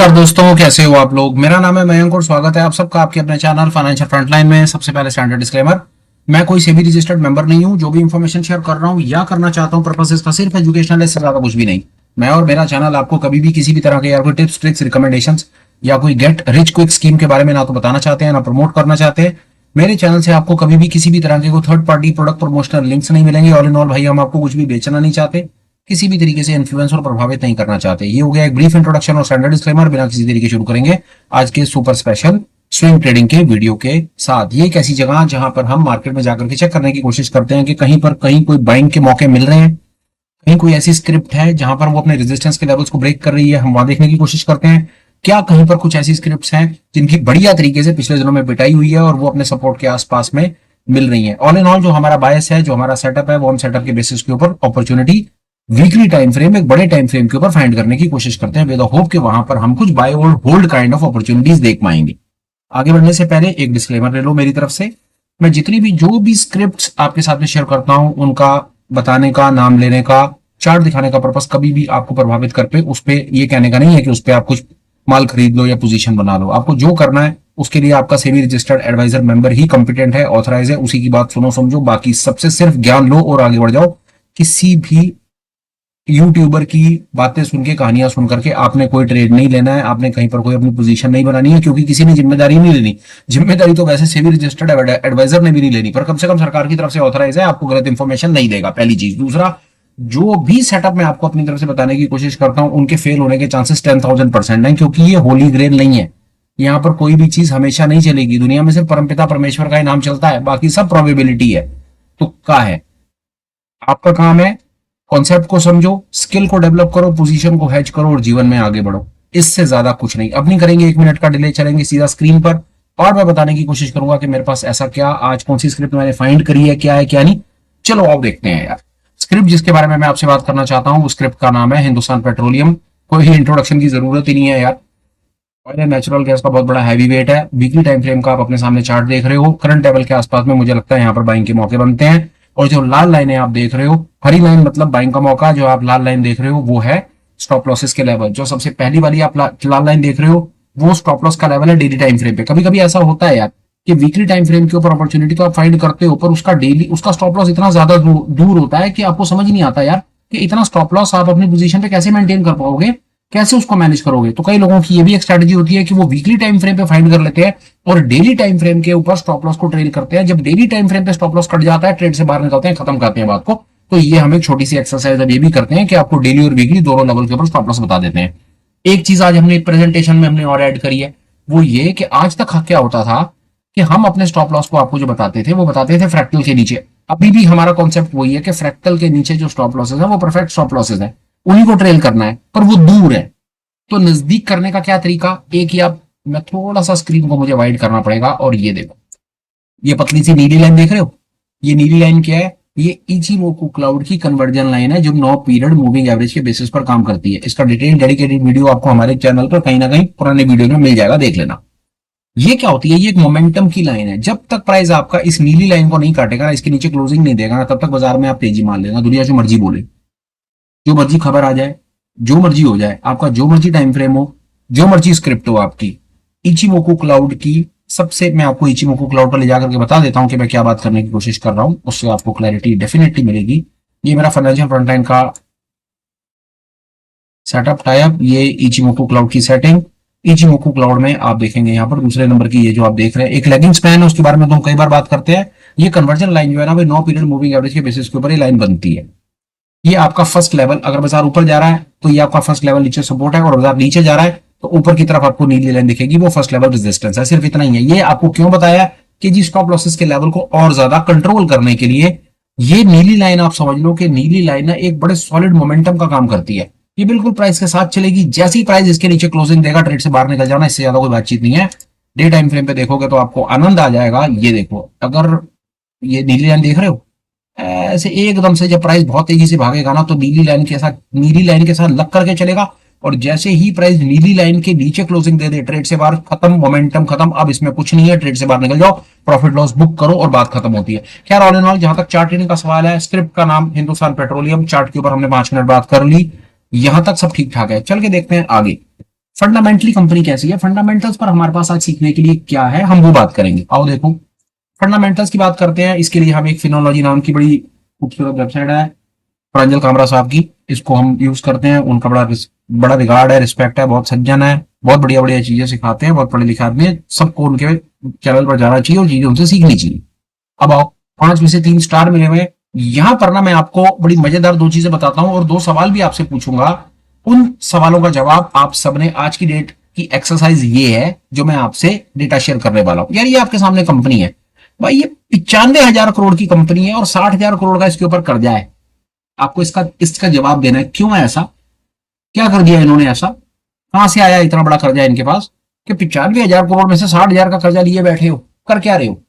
नमस्कार दोस्तों, कैसे हो आप लोग। मेरा नाम है मयंक और स्वागत है आप सबका आपके अपने चैनल फाइनेंशियल फ्रंटलाइन में। सबसे पहले स्टैंडर्ड डिस्क्लेमर, मैं कोई सेबी रजिस्टर्ड मेंबर नहीं हूं। जो भी इंफॉर्मेशन शेयर कर रहा हूं या करना चाहता हूं पर्पस इसका सिर्फ एजुकेशनल है, इससे ज्यादा कुछ भी नहीं। मैं और मेरा चैनल आपको कभी भी किसी भी तरह के या कोई टिप्स ट्रिक्स रिकमेंडेशन या कोई गेट रिच क्विक स्कीम के बारे में ना तो बताना चाहते हैं ना प्रमोट करना चाहते हैं। मेरे चैनल से आपको कभी भी किसी भी तरह के कोई third party product promotional links नहीं मिलेंगे। ऑल इन ऑल भाई, हम आपको कुछ भी बेचना नहीं चाहते, किसी भी तरीके से इन्फ्लुएंस और प्रभावित नहीं करना चाहते। ये हो गया एक ब्रीफ इंट्रोडक्शन और स्टैंडर्ड डिस्क्लेमर। बिना किसी तरीके शुरू करेंगे आज के सुपर स्पेशल स्विंग ट्रेडिंग के वीडियो के साथ। ये एक ऐसी जगह जहां पर हम मार्केट में जाकर के चेक करने की कोशिश करते हैं कि कहीं कोई बाइंग के मौके मिल रहे हैं, कहीं कोई ऐसी स्क्रिप्ट है जहां पर वो अपने रेजिस्टेंस के लेवल्स को ब्रेक कर रही है, हम वहां देखने की कोशिश करते हैं। क्या कहीं पर कुछ ऐसी स्क्रिप्ट्स हैं जिनकी बढ़िया तरीके से पिछले दिनों में बिटाई हुई है और वो अपने सपोर्ट के आसपास में मिल रही है। ऑल इन ऑल जो हमारा बायस है, जो हमारा सेटअप है, वो हम सेटअप के बेसिस के ऊपर अपॉर्चुनिटी वीकली टाइम फ्रेम, एक बड़े टाइम फ्रेम के ऊपर फाइंड करने की कोशिश करते हैं विद द होप कि वहां पर हम कुछ बाय और होल्ड काइंड ऑफ अपॉर्चुनिटीज देख पाएंगे। आगे बढ़ने से पहले एक डिस्क्लेमर ले लो मेरी तरफ से। मैं जितनी भी जो भी स्क्रिप्ट्स आपके साथ में शेयर करता हूं, उनका बताने का, नाम लेने का, चार्ट दिखाने का पर्पस कभी भी आपको प्रभावित कर पे उस पे ये कहने का नहीं है कि उस पे आप कुछ माल खरीद लो या पोजीशन बना लो। आपको जो करना है उसके लिए आपका सेबी रजिस्टर्ड एडवाइजर मेंबर ही कंपिटेंट है, ऑथराइज है। उसी की बात सुनो समझो, बाकी सबसे सिर्फ ज्ञान लो और आगे बढ़ जाओ। किसी भी यूट्यूबर की बातें सुन के, कहानियां सुन करके आपने कोई ट्रेड नहीं लेना है, आपने कहीं पर कोई अपनी पोजीशन नहीं बनानी है, क्योंकि किसी ने जिम्मेदारी नहीं लेनी। जिम्मेदारी तो वैसे सेबी रजिस्टर्ड एडवाइजर ने भी नहीं लेनी, पर कम से कम सरकार की तरफ से ऑथराइज है, आपको गलत इंफॉर्मेशन नहीं देगा, पहली चीज। दूसरा, जो भी सेटअप मैं आपको अपनी तरफ से बताने की कोशिश करता हूं उनके फेल होने के चांसेस 10,000% हैं, क्योंकि ये होली ग्रेल नहीं है। यहाँ पर कोई भी चीज हमेशा नहीं चलेगी। दुनिया में सिर्फ परमपिता परमेश्वर का ही नाम चलता है, बाकी सब प्रोबेबिलिटी है, तुक्का है। आपका काम है कॉन्सेप्ट को समझो, स्किल को डेवलप करो, पोजीशन को हैच करो और जीवन में आगे बढ़ो। इससे ज्यादा कुछ नहीं। अब नहीं करेंगे 1 मिनट का डिले, चलेंगे सीधा स्क्रीन पर और मैं बताने की कोशिश करूंगा कि मेरे पास ऐसा क्या, आज कौन सी स्क्रिप्ट मैंने फाइंड करी है, क्या है क्या नहीं। चलो आओ देखते हैं यार। स्क्रिप्ट जिसके बारे में मैं आपसे बात करना चाहता हूं, उस स्क्रिप्ट का नाम है हिंदुस्तान पेट्रोलियम। कोई इंट्रोडक्शन की जरूरत ही नहीं है यार। ऑयल एंड नेचुरल गैस का बहुत बड़ा हैवी वेट है। वीकली टाइम फ्रेम का आप अपने सामने चार्ट देख रहे हो, करंट लेवल के आसपास में मुझे लगता है यहाँ पर बाइंग के मौके बनते हैं। और जो लाल लाइनें आप देख रहे हो, हरी लाइन मतलब बाइंग का मौका, जो आप लाल लाइन देख रहे हो वो है स्टॉप लॉसेस के लेवल। जो सबसे पहली वाली आप लाल लाइन देख रहे हो वो स्टॉप लॉस का लेवल है डेली टाइम फ्रेम पे। कभी कभी ऐसा होता है यार कि वीकली टाइम फ्रेम के ऊपर अपॉर्चुनिटी तो आप फाइंड करते हो, पर उसका डेली उसका स्टॉप लॉस इतना ज्यादा दूर होता है कि आपको समझ नहीं आता यार कि इतना स्टॉप लॉस आप अपनी पोजीशन पे कैसे मेंटेन कर पाओगे, कैसे उसको मैनेज करोगे। तो कई लोगों की ये भी एक स्ट्रेटजी होती है कि वो वीकली टाइम फ्रेम पे फाइंड कर लेते हैं और डेली टाइम फ्रेम के ऊपर स्टॉप लॉस को ट्रेल करते हैं। जब डेली टाइम फ्रेम पे स्टॉप लॉस कट जाता है, ट्रेड से बाहर निकलते हैं, खत्म करते हैं बात को। तो ये हम एक छोटी सी एक्सरसाइज अब ये भी करते हैं कि आपको डेली और वीकली दोनों लेवल के ऊपर स्टॉप लॉस बता देते हैं। एक चीज आज हमने प्रेजेंटेशन में हमने और ऐड करी है, वो ये कि आज तक क्या होता था कि हम अपने स्टॉप लॉस को आपको जो बताते थे वो बताते थे फ्रैक्टल के नीचे। अभी भी हमारा कॉन्सेप्ट वही है कि फ्रैक्टल के नीचे जो स्टॉप लॉसेस है वो परफेक्ट स्टॉप लॉसेस है, उन्हीं को ट्रेल करना है, पर वो दूर है। तो नजदीक करने का क्या तरीका, एक ही आप, मैं थोड़ा सा स्क्रीन को मुझे वाइड करना पड़ेगा और ये देखो, ये पतली सी नीली लाइन देख रहे हो, ये नीली लाइन क्या है, ये इचिमोकू क्लाउड की कन्वर्जन लाइन है जो 9 पीरियड मूविंग एवरेज के बेसिस पर काम करती है। इसका डिटेल डेडिकेटेड वीडियो आपको हमारे चैनल पर कहीं ना कहीं पुराने वीडियो में मिल जाएगा, देख लेना। ये क्या होती है, ये एक मोमेंटम की लाइन है। जब तक प्राइस आपका इस नीली लाइन को नहीं काटेगा, इसके नीचे क्लोजिंग नहीं देगा, तब तक बाजार में आप तेजी मान लेना। दुनिया जो मर्जी बोले, जो मर्जी खबर आ जाए, जो मर्जी हो जाए, आपका जो मर्जी टाइम फ्रेम हो, जो मर्जी स्क्रिप्ट हो आपकी, इचिमोकू क्लाउड की सबसे, मैं आपको इचिमोकू क्लाउड पर ले जाकर के बता देता हूं कि मैं क्या बात करने की कोशिश कर रहा हूं, उससे आपको क्लैरिटी डेफिनेटली मिलेगी। ये मेरा फाइनेंशियल फ्रंटलाइन का सेटअप टाइप, ये इचिमोकू क्लाउड की सेटिंग। इचिमोकू क्लाउड में आप देखेंगे यहाँ पर दूसरे नंबर की ये जो आप देख रहे हैं एक लेगिंग स्पैन है, उसके बारे में तो हम कई बार बात करते हैं। ये कन्वर्जन लाइन जो है ना, वो 9 पीरियड मूविंग एवरेज के बेसिस के ऊपर ये लाइन बनती है। ये आपका फर्स्ट लेवल, अगर बाजार ऊपर जा रहा है तो ये आपका फर्स्ट लेवल नीचे सपोर्ट है, और बाजार नीचे जा रहा है तो ऊपर की तरफ आपको नीली लाइन दिखेगी, वो फर्स्ट लेवल रेजिस्टेंस है। सिर्फ इतना ही है। ये आपको क्यों बताया कि जी स्टॉप लॉसेस के लेवल को और ज्यादा कंट्रोल करने के लिए ये नीली लाइन आप समझ लो कि नीली लाइन है एक बड़े सॉलिड मोमेंटम का काम करती है। ये बिल्कुल प्राइस के साथ चलेगी, जैसे ही प्राइस इसके नीचे क्लोजिंग देगा ट्रेड से बाहर निकल जाना, इससे ज्यादा कोई बातचीत नहीं है। डे टाइम फ्रेम पे देखोगे तो आपको आनंद आ जाएगा। ये देखो, अगर ये नीली लाइन देख रहे हो, ऐसे एकदम से जब प्राइस बहुत तेजी से भागेगा ना तो नीली लाइन के साथ लग करके चलेगा, और जैसे ही प्राइस नीली लाइन के नीचे क्लोजिंग दे दे, ट्रेड से बाहर, खत्म, मोमेंटम खत्म। अब इसमें कुछ नहीं है, ट्रेड से बाहर निकल जाओ, प्रॉफिट लॉस बुक करो और बात खत्म होती है। खैर ऑल इन ऑल, जहां तक चार्ट ट्रेडिंग का सवाल है, स्क्रिप्ट का नाम हिंदुस्तान पेट्रोलियम, चार्ट के ऊपर हमने 5 मिनट बात कर ली, यहां तक सब ठीक ठाक है। चल के देखते हैं आगे। फंडामेंटली कंपनी कैसी है, फंडामेंटल्स पर हमारे पास आज सीखने के लिए क्या है, हम वो बात करेंगे। आओ देखो, फंडामेंटल्स की बात करते हैं। इसके लिए हम एक फिनोलॉजी नाम की बड़ी खूबसूरत वेबसाइट है प्रांजल कामरा साहब की, इसको हम यूज करते हैं। उनका बड़ा रिगार्ड है, रिस्पेक्ट है, बहुत सज्जन है, बहुत बढ़िया बढ़िया चीजें सिखाते हैं, बहुत पढ़े लिखे आदमी है। सबको उनके चैनल पर जाना चाहिए और चीजें उनसे सीखनी चाहिए। अब आओ, 5 में से 3 स्टार मिले हुए। यहां पर ना मैं आपको बड़ी मजेदार 2 चीजें बताता हूं और 2 सवाल भी आपसे पूछूंगा। उन सवालों का जवाब आप सबने, आज की डेट की एक्सरसाइज ये है जो मैं आपसे डेटा शेयर करने वाला हूं। यार ये आपके सामने कंपनी है भाई, ये 95,000 करोड़ की कंपनी है और 60,000 करोड़ का इसके ऊपर कर्जा है। आपको इसका इसका जवाब देना है, क्यों है ऐसा, क्या कर दिया इन्होंने ऐसा, कहां से आया इतना बड़ा कर्जा इनके पास कि 95,000 करोड़ में से 60,000 का कर्जा लिए बैठे हो, कर क्या रहे हो।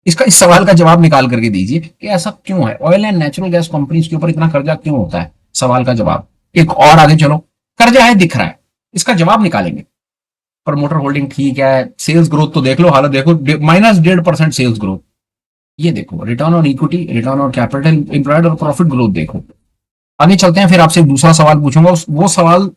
इसका इस सवाल का जवाब निकाल करके दीजिए कि ऐसा क्यों है, oil and natural gas companies के ऊपर इतना कर्जा क्यों होता है। सवाल का जवाब। एक और आगे चलो, कर्जा है दिख रहा है, इसका जवाब निकालेंगे। प्रमोटर होल्डिंग ठीक है, सेल्स ग्रोथ तो देख लो, हालत देखो, -1.5% सेल्स ग्रोथ। ये देखो return on equity, return on capital employed और प्रॉफिट ग्रोथ देखो। आगे चलते हैं, फिर आपसे एक दूसरा सवाल पूछूंगा, वो सवाल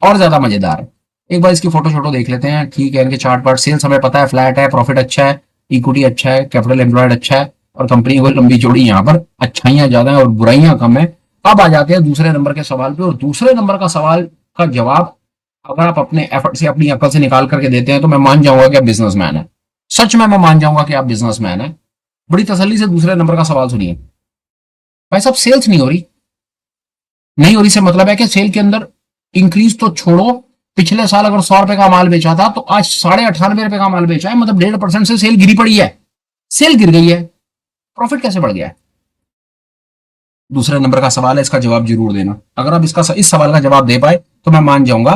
और ज्यादा मजेदार है। एक बार इसकी फोटो शोटो देख लेते हैं। ठीक है, इनके चार्ट पर सेल्स हमें पता है फ्लैट है, प्रॉफिट अच्छा है, इक्विटी अच्छा है, कैपिटल एम्प्लॉयड अच्छा है और कंपनी को लंबी चौड़ी यहाँ पर अच्छाइयां ज्यादा है और बुराइयां कम है। अब आ जाते हैं दूसरे नंबर के सवाल पे, और दूसरे नंबर का सवाल का जवाब अगर आप अपने एफर्ट से, अपनी अकल से निकाल करके देते हैं तो मैं मान जाऊंगा कि आप बिजनेसमैन है। सच में मैं मान जाऊंगा कि आप बिजनेसमैन है। बड़ी तसल्ली से दूसरे नंबर का सवाल सुनिए। भाई साहब, सेल्स नहीं हो रही, नहीं हो रही से मतलब है कि सेल के अंदर इंक्रीज तो छोड़ो, पिछले साल अगर 100 रुपए का माल बेचा था तो आज 98.5 रुपए का माल बेचा है, मतलब 1.5% से सेल गिरी पड़ी है, सेल गिर गई है, प्रॉफिट कैसे बढ़ गया है। दूसरे नंबर का सवाल है, इसका जवाब जरूर देना। अगर आप इस सवाल का जवाब दे पाए तो मैं मान जाऊंगा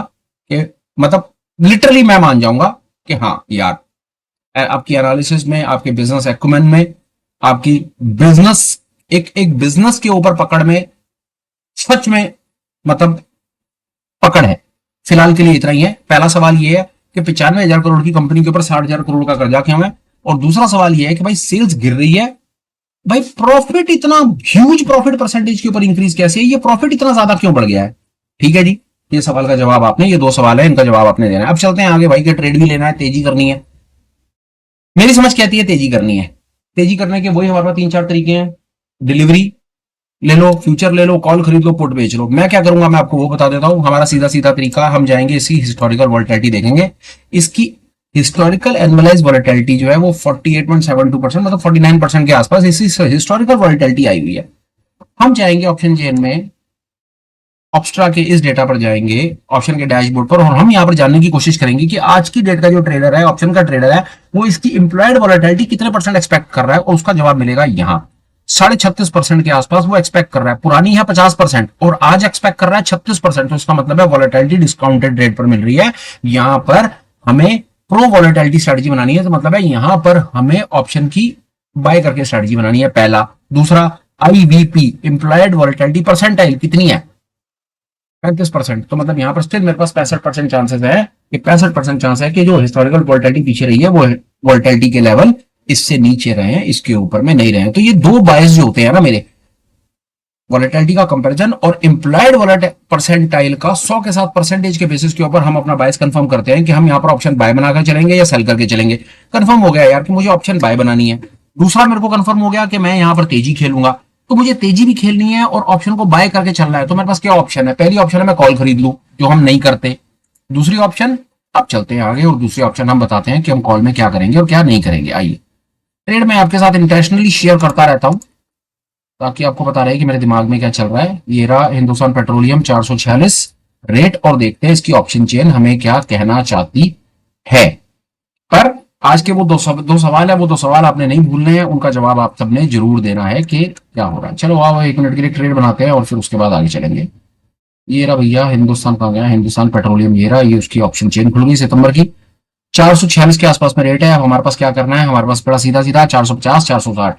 कि, मतलब लिटरली मैं मान जाऊंगा कि हाँ यार, आपकी एनालिसिस में, आपके बिजनेस एक्यूमेन में, आपकी बिजनेस एक बिजनेस के ऊपर पकड़ में सच में मतलब पकड़ है। फिलहाल के लिए इतना ही है। पहला सवाल ये है कि 95,000 करोड़ की कंपनी के ऊपर 60,000 करोड़ का कर्जा क्यों है, और दूसरा सवाल ये है कि भाई सेल्स गिर रही है, भाई प्रॉफिट इतना ह्यूज प्रॉफिट परसेंटेज के ऊपर इंक्रीज कैसे है, ये प्रॉफिट इतना ज्यादा क्यों बढ़ गया है। ठीक है जी, ये सवाल का जवाब आपने, ये 2 सवाल है, इनका जवाब आपने देना है। अब चलते हैं आगे भाई, के ट्रेड भी लेना है, तेजी करनी है। मेरी समझ कहती है तेजी करनी है। तेजी करने के वही हमारे पास 3-4 तरीके हैं। डिलीवरी ले लो, फ्यूचर ले लो, कॉल खरीद लो, पुट बेच लो। मैं क्या करूंगा, मैं आपको वो बता देता हूं। हमारा सीधा सीधा तरीका, हम जाएंगे इसकी हिस्टोरिकल वोलेटिलिटी देखेंगे। इसकी हिस्टोरिकल एनुअलाइज वोलेटिलिटी जो है वो 48.72%, मतलब 49% के आसपास इसी हिस्टोरिकल वोलेटिलिटी आई हुई है। हम जाएंगे ऑप्शन चेन में, ऑप्स्ट्रा के इस डेटा पर जाएंगे, ऑप्शन के डैशबोर्ड पर, और हम यहाँ पर जानने की कोशिश करेंगे कि आज की डेट का जो ट्रेडर है, ऑप्शन का ट्रेडर है, वो इसकी इंप्लॉयड वोलेटिलिटी कितने % एक्सपेक्ट कर रहा है, और उसका जवाब मिलेगा यहाँ 36.5% के आसपास वो एक्सपेक्ट कर रहा है। पुरानी है 50% और आज एक्सपेक्ट कर रहा है 36%, तो इसका मतलब है वोलेटिलिटी डिस्काउंटेड रेट पर मिल रही है। यहां पर हमें प्रो वोलेटिलिटी स्ट्रेटजी बनानी है, तो मतलब है यहां पर हमें ऑप्शन की बाय करके स्ट्रेटजी बनानी है, पहला। दूसरा, आईवीपी इंप्लॉयड वोलेटिलिटी परसेंटाइल कितनी है, 35%, तो मतलब यहां पर स्टिल मेरे पास 65% चांसेस है, 65% चांस है कि जो हिस्टोरिकल वोलेटिलिटी पीछे रही है वो वोलेटिलिटी के लेवल इससे नीचे रहे हैं, इसके ऊपर में नहीं रहे। तो ये 2 बायस जो होते हैं ना मेरे, वोलेटिलिटी का कंपैरिजन और इंप्लॉयड वोलेटिलिटी परसेंटाइल का 100 के साथ परसेंटेज के बेसिस के ऊपर हम अपना बायस कंफर्म करते हैं कि हम यहाँ पर ऑप्शन बाय बनाकर चलेंगे या सेल करके चलेंगे। कंफर्म हो गया यार कि मुझे ऑप्शन बाय बनानी है। दूसरा, मेरे को कंफर्म हो गया कि मैं यहाँ पर तेजी खेलूंगा, तो मुझे तेजी भी खेलनी है और ऑप्शन को बाय करके चलना है। तो मेरे पास क्या ऑप्शन है, पहली ऑप्शन है मैं कॉल खरीद लूं, जो हम नहीं करते। दूसरी ऑप्शन, अब चलते हैं आगे और दूसरी ऑप्शन हम बताते हैं कि हम कॉल में क्या करेंगे और क्या नहीं करेंगे। आइए, ट्रेड में आपके साथ इंटेंशनली शेयर करता रहता हूं ताकि आपको पता रहे कि मेरे दिमाग में क्या चल रहा है। ये रहा हिंदुस्तान पेट्रोलियम 446 रेट, और देखते हैं इसकी ऑप्शन चेन हमें क्या कहना चाहती है। पर आज के वो दो सवाल है, वो 2 सवाल आपने नहीं भूलने हैं, उनका जवाब आप सबने जरूर देना है कि क्या हो रहा है। चलो आओ 1 मिनट के लिए ट्रेड बनाते हैं और फिर उसके बाद आगे चलेंगे। ये रहा भैया हिंदुस्तान कहाँ गया, हिंदुस्तान पेट्रोलियम, ये रहा, ये उसकी ऑप्शन चेन खुल गई सितंबर की। 446 के आसपास में रेट है। अब हमारे पास क्या करना है, हमारे पास बड़ा सीधा सीधा 450 460।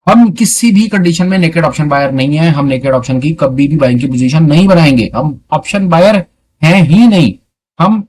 हम किसी भी कंडीशन में नेकेड ऑप्शन बायर नहीं है, हम नेकेड ऑप्शन की कभी भी बाइंग की पोजीशन नहीं बनाएंगे। हम ऑप्शन बायर हैं ही नहीं, हम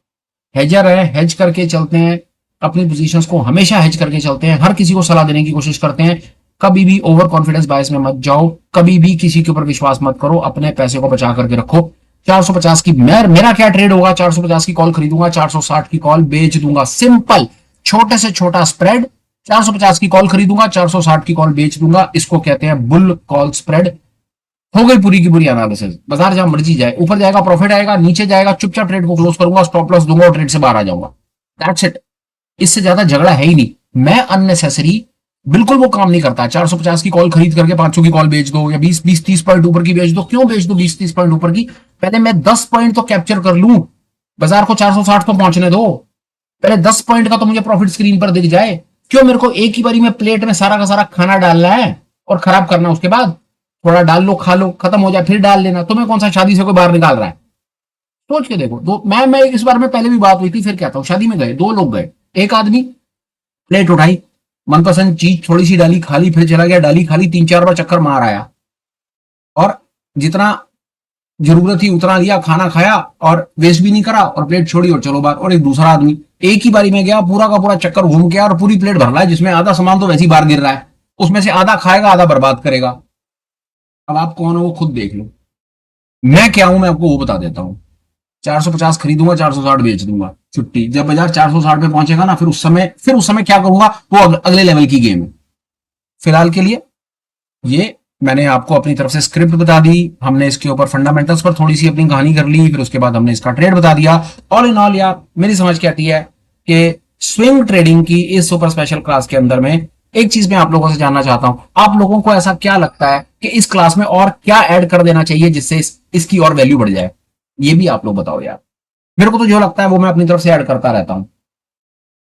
हेजर है, हेज करके चलते हैं, अपनी पोजीशंस को हमेशा हेज करके चलते हैं। हर किसी को सलाह देने की कोशिश करते हैं, कभी भी ओवर कॉन्फिडेंस बायस में मत जाओ, कभी भी किसी के ऊपर विश्वास मत करो, अपने पैसे को बचा करके रखो। 450 की मेरा क्या ट्रेड होगा, 450 की कॉल खरीदूंगा, 460 की कॉल बेच दूंगा। सिंपल, छोटे से छोटा स्प्रेड, 450 की कॉल खरीदूंगा, 460 की कॉल बेच दूंगा। इसको कहते हैं बुल कॉल स्प्रेड। हो गई पूरी की पूरी एनालिसिस। बाजार जहां मर्जी जाए, ऊपर जाएगा प्रॉफिट आएगा, नीचे जाएगा चुपचाप ट्रेड को क्लोज करूंगा, स्टॉप लॉस दूंगा और ट्रेड से बाहर आ जाऊंगा। That's it. इससे ज्यादा झगड़ा है ही नहीं। मैं अननेसेसरी बिल्कुल वो काम नहीं करता। 450 की कॉल खरीद करके 500 की कॉल बेच दो, या 20-20-30 पॉइंट ऊपर की बेच दो। क्यों बेच दो 20-30 पॉइंट ऊपर की? पहले मैं 10 पॉइंट तो कैप्चर कर लूं, बाजार को 460 तो पहुंचने दो। पहले 10 पॉइंट का तो मुझे प्रॉफिट स्क्रीन पर दिख जाए। क्यों मेरे को एक ही बारी में प्लेट में सारा का सारा खाना डालना है और खराब करना? उसके बाद थोड़ा डाल लो, खा लो, खत्म हो जाए फिर डाल लेना। तुम्हें कौन सा शादी से कोई बाहर निकाल रहा है? सोच के देखो। दो मैं इस बार में पहले भी बात हुई थी, फिर क्या था, शादी में गए, दो लोग गए, एक आदमी प्लेट उठाई, मनपसंद चीज थोड़ी सी डाली, खाली, फिर चला गया, डाली, खाली, 3-4 बार चक्कर मार आया और जितना जरूरत थी उतना लिया, खाना खाया और वेस्ट भी नहीं करा और प्लेट छोड़ी और चलो बाहर। और एक दूसरा आदमी एक ही बारी में गया, पूरा का पूरा चक्कर घूम के और पूरी प्लेट भर रहा है, जिसमें आधा सामान तो वैसे ही बाहर गिर रहा है, उसमें से आधा खाएगा, आधा बर्बाद करेगा। अब आप कौन हो वो खुद देख लो। मैं क्या हूं मैं आपको वो बता देता हूं। 450 खरीदूंगा, 460 बेच दूंगा, छुट्टी। जब बाजार 460 पे पहुंचेगा ना, फिर उस समय क्या करूंगा वो अगले लेवल की गेम है। फिलहाल के लिए ये मैंने आपको अपनी तरफ से स्क्रिप्ट बता दी, हमने इसके ऊपर फंडामेंटल्स पर थोड़ी सी अपनी कहानी कर ली, फिर उसके बाद हमने इसका ट्रेड बता दिया। ऑल इन ऑल यार मेरी समझ क्या आती है कि स्विंग ट्रेडिंग की इस सुपर स्पेशल क्लास के अंदर में एक चीज मैं आप लोगों से जानना चाहता हूं। आप लोगों को ऐसा क्या लगता है कि इस क्लास में और क्या ऐड कर देना चाहिए जिससे इसकी और वैल्यू बढ़ जाए? ये भी आप लोग बताओ यार। मेरे को तो जो लगता है वो मैं अपनी तरफ से ऐड करता रहता हूं।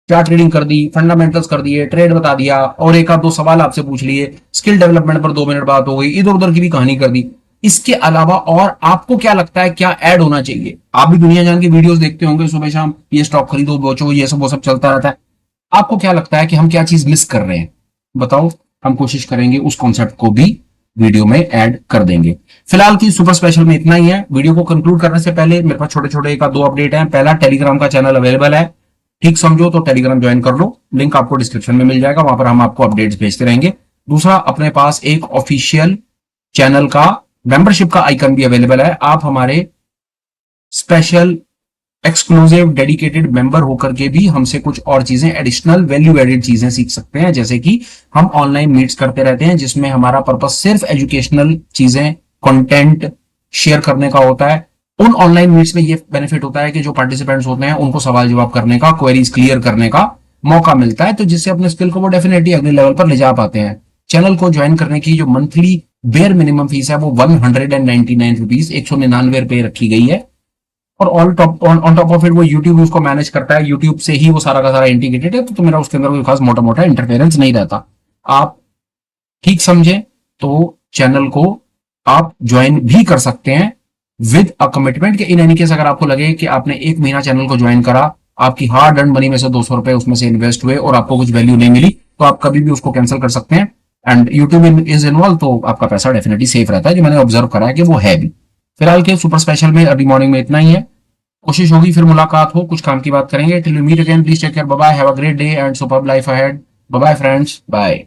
चार्ट ट्रेडिंग कर दी, फंडामेंटल्स कर दिए, ट्रेड बता दिया, और एक आध दो सवाल आपसे पूछ लिए, स्किल डेवलपमेंट पर 2 मिनट बात हो गई, इधर उधर की भी कहानी कर दी। इसके अलावा और आपको क्या लगता है क्या ऐड होना चाहिए? आप भी दुनिया जान की वीडियोस देखते होंगे सुबह शाम, ये स्टॉक खरीदो बेचो, ये सब वो सब चलता रहता है। आपको क्या लगता है कि हम क्या चीज मिस कर रहे हैं? बताओ, हम कोशिश करेंगे उस कॉन्सेप्ट को भी वीडियो में ऐड कर देंगे। फिलहाल की सुपर स्पेशल में इतना ही है। वीडियो को कंक्लूड करने से पहले मेरे पास छोटे छोटे एक दो अपडेट हैं। पहला, टेलीग्राम का चैनल अवेलेबल है, ठीक समझो तो टेलीग्राम ज्वाइन कर लो, लिंक आपको डिस्क्रिप्शन में मिल जाएगा, वहां पर हम आपको अपडेट्स भेजते रहेंगे। दूसरा, अपने पास एक ऑफिशियल चैनल का मेंबरशिप का आइकन भी अवेलेबल है। आप हमारे स्पेशल एक्सक्लूसिव डेडिकेटेड मेंबर होकर के भी हमसे कुछ और चीजें, एडिशनल वैल्यू एडेड चीजें सीख सकते हैं। जैसे कि हम ऑनलाइन मीट्स करते रहते हैं जिसमें हमारा पर्पस सिर्फ एजुकेशनल चीजें, कंटेंट शेयर करने का होता है। उन ऑनलाइन मीट्स में ये बेनिफिट होता है कि जो पार्टिसिपेंट्स होते हैं उनको सवाल जवाब करने का, क्वेरीज क्लियर करने का मौका मिलता है, तो जिससे अपने स्किल को वो डेफिनेटली अगले लेवल पर ले जा पाते हैं। चैनल को ज्वाइन करने की जो मंथली बेयर मिनिमम फीस है वो 199 रुपीज, 199 रुपए रखी गई है। और ऑन टॉप ऑफ इट वो यूट्यूब उसको मैनेज करता है, यूट्यूब से ही वो सारा का सारा इंटीग्रेटेड है, तो मेरा उसके अंदर कोई खास मोटा मोटा इंटरफेरेंस नहीं रहता। आप ठीक समझे तो चैनल को आप ज्वाइन भी कर सकते हैं with a commitment. In any case अगर आपको लगे कि आपने 1 महीना चैनल को ज्वाइन करा, आपकी हार्ड अर्न मनी में से 200 रुपए उसमें से इन्वेस्ट हुए और आपको कुछ वैल्यू नहीं मिली, तो आप कभी भी उसको कैंसिल कर सकते हैं। एंड यूट्यूब इज इन्वॉल्व, तो आपका पैसा डेफिनेटली सेफ रहता है, जो मैंने ऑब्जर्व करा है कि वो है भी। फिलहाल के सुपर स्पेशल में अर्ली मॉर्निंग में इतना ही है। कोशिश होगी फिर मुलाकात हो, कुछ काम की बात करेंगे। Till we meet again, please take care, bye bye, have a great day and superb life ahead. Bye bye friends, bye.